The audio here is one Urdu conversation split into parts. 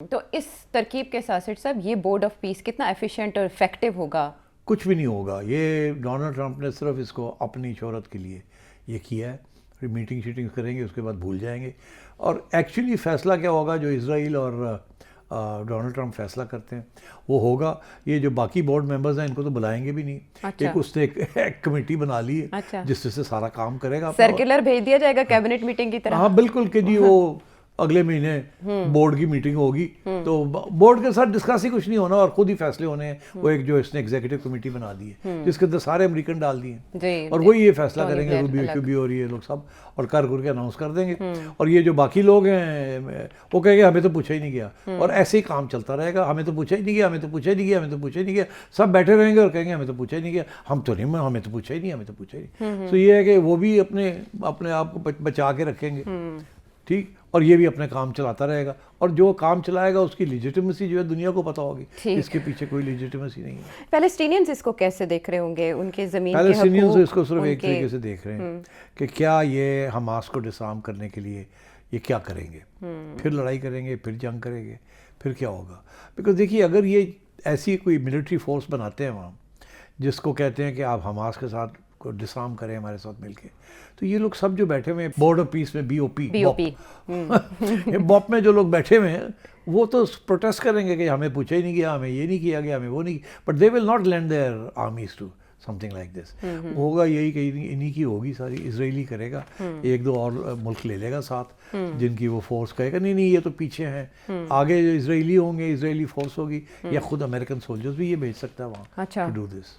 تو اس ترکیب کے ساتھ ساتھ صاحب یہ بورڈ آف پیس کتنا ایفیشینٹ اور افیکٹو ہوگا؟ کچھ بھی نہیں ہوگا. یہ ڈونلڈ ٹرمپ نے صرف اس کو اپنی شہرت کے لیے یہ کیا ہے. پھر میٹنگ شیٹنگ کریں گے، اس کے بعد بھول جائیں گے. اور ایکچولی فیصلہ کیا ہوگا جو اسرائیل اور ڈونلڈ ٹرمپ فیصلہ کرتے ہیں وہ ہوگا. یہ جو باقی بورڈ ممبرز ہیں ان کو تو بلائیں گے بھی نہیں. ایک اس نے ایک کمیٹی بنا لی ہے جس سے سارا کام کرے گا. سرکولر بھیج دیا جائے گا کیبنٹ میٹنگ کی طرح. ہاں بالکل کہ جی وہ اگلے مہینے بورڈ کی میٹنگ ہوگی تو بورڈ کے ساتھ ڈسکس ہی کچھ نہیں ہونا اور خود ہی فیصلے ہونے ہیں. وہ ایک جو اس نے ایگزیکٹو کمیٹی بنا دی ہے جس کے اندر سارے امریکن ڈال دیے اور وہی یہ فیصلہ کریں گے. روبیو کیوبیو اور یہ لوگ سب اور کر کے اناؤنس کر دیں گے. اور یہ جو باقی لوگ ہیں وہ کہیں گے ہمیں تو پوچھا ہی نہیں گیا. اور ایسے ہی کام چلتا رہے گا. ہمیں تو پوچھا ہی نہیں گیا، ہمیں تو پوچھا ہی نہیں گیا، ہمیں تو پوچھا ہی نہیں گیا. سب بیٹھے رہیں گے اور کہیں گے ہمیں تو پوچھا ہی نہیں گیا، ہم تو نہیں، ہمیں تو پوچھا ہی نہیں، ہمیں تو پوچھا ہی نہیں. تو یہ ہے کہ وہ بھی اپنے آپ کو بچا کے رکھیں گے. ٹھیک. اور یہ بھی اپنے کام چلاتا رہے گا اور جو کام چلائے گا اس کی لیجیٹیمیسی جو ہے دنیا کو پتا ہوگی. اس کے پیچھے کوئی لیجیٹیمیسی نہیں ہے. پیلسٹینینز اس کو کیسے دیکھ رہے ہوں گے؟ ان کے زمین کے حقوق. پیلسٹینینز اس کو صرف ایک طریقے سے دیکھ رہے ہیں کہ کیا یہ حماس کو ڈسارم کرنے کے لیے یہ کیا کریں گے. پھر لڑائی کریں گے، پھر جنگ کریں گے، پھر کیا ہوگا. بیکاز دیکھیے اگر یہ ایسی کوئی ملٹری فورس بناتے ہیں وہاں جس کو کہتے ہیں کہ آپ حماس کے ساتھ کو ڈسارم کریں ہمارے ساتھ مل کے، تو یہ لوگ سب جو بیٹھے ہوئے ہیں بورڈ آف پیس میں BOP میں جو لوگ بیٹھے ہوئے ہیں وہ تو پروٹیسٹ کریں گے کہ ہمیں پوچھا ہی نہیں گیا، ہمیں یہ نہیں کیا گیا، ہمیں وہ نہیں. But they will not land their armies to something like this. ہوگا یہی کہ انہی کی ہوگی ساری. اسرائیلی کرے گا، ایک دو اور ملک لے لے گا ساتھ جن کی وہ فورس کہے گا نہیں یہ تو پیچھے ہیں. آگے جو اسرائیلی ہوں گے، اسرائیلی فورس ہوگی یا خود امریکن سولجرز بھی یہ بھیج سکتا ہے وہاں ٹو ڈو دس.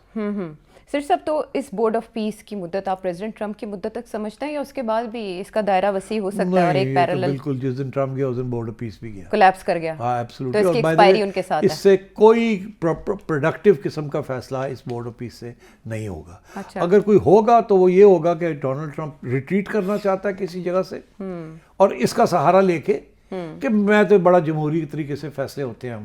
سر صاحب تو اس بورڈ آف پیس کی مدت آپ پریزیڈنٹ ٹرمپ کی مدت تک سمجھتے ہیں یا اس کے بعد بھی اس کا دائرہ وسیع ہو سکتا ہے؟ اور ایک پیرالل بالکل جس دن ٹرمپ گیا اس دن بورڈ آف پیس بھی گیا، کولیپس کر گیا. ہاں ایبسولوٹلی. تو اس کی ایکسپائری ان کے ساتھ ہے. اس سے کوئی پروڈکٹیو قسم کا فیصلہ اس بورڈ آف پیس سے نہیں ہوگا. اگر کوئی ہوگا تو وہ یہ ہوگا کہ ڈونلڈ ٹرمپ ریٹریٹ کرنا چاہتا ہے کسی جگہ سے اور اس کا سہارا لے کے کہ میں تو بڑا جمہوری طریقے سے فیصلے ہوتے ہیں،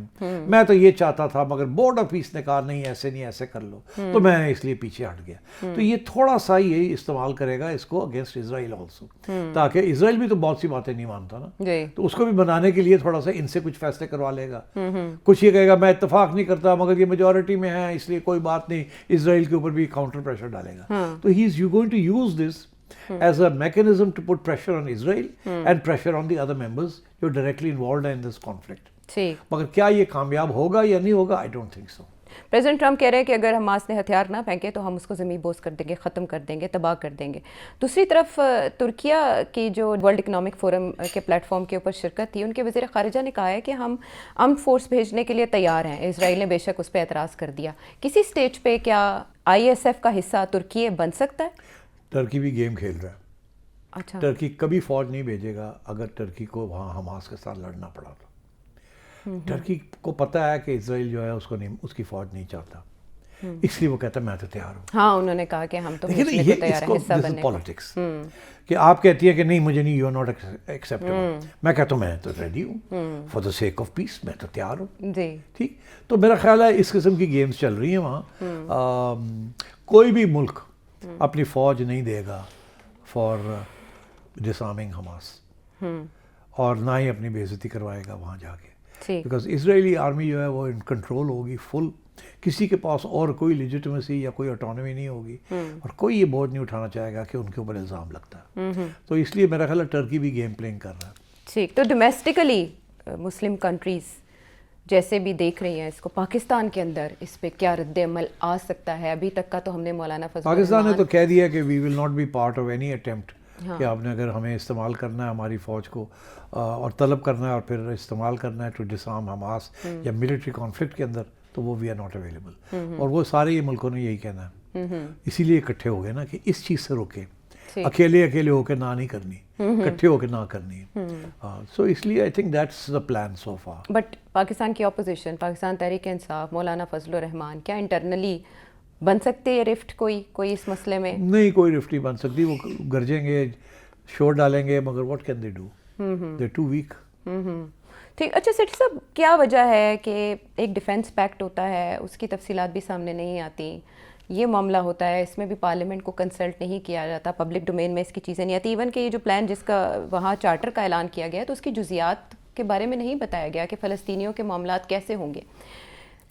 میں تو یہ چاہتا تھا مگر بورڈ آف پیس نے کہا نہیں ایسے نہیں، ایسے کر لو تو میں اس لیے پیچھے ہٹ گیا. تو یہ تھوڑا سا یہ استعمال کرے گا اس کو اگینسٹ اسرائیل آلسو، تاکہ اسرائیل بھی تو بہت سی باتیں نہیں مانتا نا، تو اس کو بھی بنانے کے لیے تھوڑا سا ان سے کچھ فیصلے کروا لے گا. کچھ یہ کہے گا میں اتفاق نہیں کرتا مگر یہ میجورٹی میں ہے اس لیے کوئی بات نہیں، اسرائیل کے اوپر بھی کاؤنٹر پریشر ڈالے گا. تو he is going to use this as a mechanism to put pressure on Israel and pressure on the other members جو directly involved in this conflict. مگر کیا یہ کامیاب ہوگا یا نہیں ہوگا؟ I don't think so. President Trump کہہ رہے ہیں کہ اگر حماس نے ہتھیار نہ پھینکے تو ہم اس کو زمین بوس کر دیں گے، ختم کر دیں گے، تباہ کر دیں گے. دوسری طرف ترکیہ کی جو ورلڈ اکنامک فورم کے پلیٹ فارم کے اوپر شرکت تھی، ان کے وزیر خارجہ نے کہا ہے کہ ہم آرمڈ فورس بھیجنے کے لیے تیار ہیں. اسرائیل نے بے شک اس پہ اعتراض کر دیا. کسی سٹیج پہ کیا ISF کا حصہ ترکیہ بن سکتا ہے؟ ٹرکی بھی گیم کھیل رہا ہے. اچھا. ٹرکی کبھی فوج نہیں بھیجے گا اگر ٹرکی کو وہاں حماس کے ساتھ لڑنا پڑا تو. ٹرکی کو پتہ ہے کہ اسرائیل جو ہے اس کو نہیں، اس کی فوج نہیں چاہتا، اس لیے وہ کہتا ہے میں تو تیار ہوں. ہاں انہوں نے کہا کہ ہم تو تیار ہیں حصہ بننے کو. پالیٹکس کہ آپ کہتی ہے کہ نہیں مجھے نہیں، یو آر ناٹ ایکسیپٹیبل، میں کہتا ہوں میں تو ریڈی ہوں for the sake of peace, میں تو تیار ہوں. جی ٹھیک. تو میرا خیال ہے اس قسم کی گیمز چل رہی ہیں وہاں. کوئی بھی ملک اپنی فوج نہیں دے گا فار ڈسارمنگ حماس اور نہ ہی اپنی بے عزتی کروائے گا وہاں جا کے. بیکاز اسرائیلی آرمی جو ہے وہ ان کنٹرول ہوگی فل، کسی کے پاس اور کوئی لیجیٹیمیسی یا کوئی آٹونومی نہیں ہوگی اور کوئی یہ بوجھ نہیں اٹھانا چاہے گا کہ ان کے اوپر الزام لگتا ہے. تو اس لیے میرا خیال ہے ٹرکی بھی گیم پلینگ کر رہا ہے. ٹھیک. تو ڈومیسٹکلی مسلم کنٹریز جیسے بھی دیکھ رہی ہیں اس کو، پاکستان کے اندر اس پہ کیا رد عمل آ سکتا ہے؟ ابھی تک کا تو ہم نے مولانا فضل پاکستان نے تو کہہ دیا کہ we will not be part of any attempt کہ آپ نے اگر ہمیں استعمال کرنا ہے ہماری فوج کو اور طلب کرنا ہے اور پھر استعمال کرنا ہے ٹو ڈسارم حماس یا ملٹری کانفلکٹ کے اندر، تو وہ وی آر ناٹ اویلیبل. اور وہ سارے یہ ملکوں نے یہی کہنا ہے، اسی لیے اکٹھے ہو گئے نا کہ اس چیز سے روکیں. اکیلے ہو کے نہ نہیں کرنی، اکٹھے ہو کے نہ کرنی. سو اس لیے I think that's the plan so for. But Pakistan کی اپوزیشن، پاکستان تحریک انصاف، مولانا فضل الرحمان، کیا انٹرنلی بن سکتے ہیں رفٹ کوئی اس مسئلے میں؟ نہیں، کوئی رفٹ نہیں بن سکتی. وہ گرجیں گے، شور ڈالیں گے، مگر what can they do? They too weak. ٹھیک. اچھا سیٹھی صاحب، کیا وجہ ہے کہ ایک ڈیفینس پیکٹ ہوتا ہے، اس کی تفصیلات بھی سامنے نہیں آتی، یہ معاملہ ہوتا ہے، اس میں بھی پارلیمنٹ کو کنسلٹ نہیں کیا جاتا، پبلک ڈومین میں اس کی چیزیں نہیں آتی. ایون کہ یہ جو پلان جس کا وہاں چارٹر کا اعلان کیا گیا ہے تو اس کی جزیات کے بارے میں نہیں بتایا گیا کہ فلسطینیوں کے معاملات کیسے ہوں گے.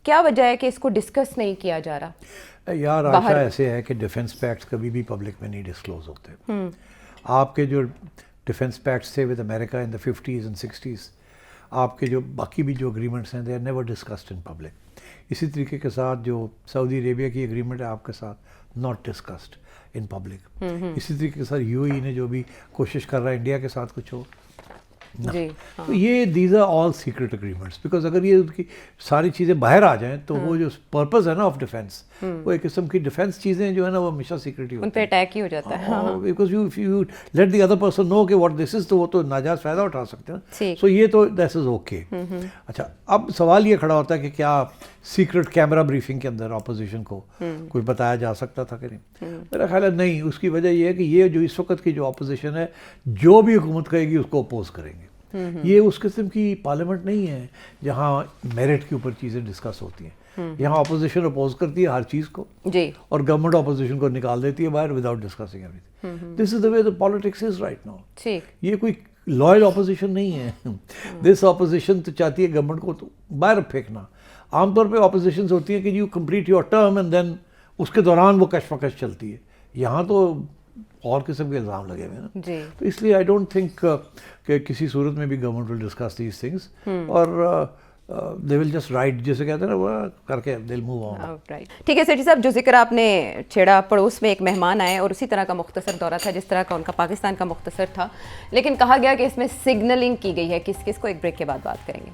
کیا وجہ ہے کہ اس کو ڈسکس نہیں کیا جا رہا؟ یار عائشہ ایسے ہے کہ ڈیفنس پیکٹس کبھی بھی پبلک میں نہیں ڈسکلوز ہوتے. آپ کے جو ڈیفنس پیکٹس تھے with America in the 50s and 60s, آپ کے جو باقی بھی جو اگریمنٹس ہیں they are never discussed in public. اسی طریقے کے ساتھ جو سعودی عربیہ کی اگریمنٹ ہے آپ کے ساتھ ناٹ ڈسکسڈ ان پبلک. اسی طریقے کے ساتھ یو اے نے جو بھی کوشش کر رہا ہے انڈیا کے ساتھ کچھ ہو, جی تو یہ these are all secret agreements. Because اگر یہ ان کی ساری چیزیں باہر آ جائیں تو وہ جو پرپز ہے نا آف ڈیفینس, وہ ایک قسم کی ڈیفینس چیزیں جو ہے نا وہ ہمیشہ سیکرٹ ہی ان پہ اٹیک ہی ہو جاتا ہے. Because you let the other person know کہ واٹ دس از, تو وہ تو ناجائز فائدہ اٹھا سکتے ہیں. سو یہ تو دیس از اوکے. اچھا, اب سوال یہ کھڑا ہوتا ہے کہ کیا سیکرٹ کیمرہ بریفنگ کے اندر اپوزیشن کو کوئی بتایا جا سکتا تھا کہ نہیں؟ میرا خیال ہے نہیں. اس کی وجہ یہ ہے کہ یہ جو اس وقت کی جو اپوزیشن ہے, جو بھی حکومت کہے گی اس کو اپوز کریں گے. یہ اس قسم کی پارلیمنٹ نہیں ہے جہاں میرٹ کے اوپر چیزیں ڈسکس ہوتی ہیں. یہاں اپوزیشن اپوز کرتی ہے ہر چیز کو, جی, اور گورنمنٹ اپوزیشن کو نکال دیتی ہے باہر without discussing every thing. This is the way the politics is right now. یہ کوئی لائل اپوزیشن نہیں ہے. دس اپوزیشن تو چاہتی ہے گورنمنٹ کو تو باہر پھینکنا. عام طور پہ اپوزیشنز ہوتی ہیں کہ you complete your term and then اس کے دوران وہ کشمکش چلتی ہے. یہاں تو اور قسم کے الزام لگے ہوئے ہیں نا. تو اس لیے آئی ڈونٹ تھنک کہ کسی صورت میں بھی government will discuss these things, اور دے ول جسٹ رائٹ, جیسے کہتے ہیں نا, وہ کر کے دے ول موو آن. ٹھیک ہے سیٹھی صاحب, جو ذکر آپ نے چھیڑا, پڑوس میں ایک مہمان آئے اور اسی طرح کا مختصر دورہ تھا جس طرح کا ان کا پاکستان کا مختصر تھا, لیکن کہا گیا کہ اس میں سگنلنگ کی گئی ہے. کس کس کو, ایک بریک کے بعد بات کریں گے.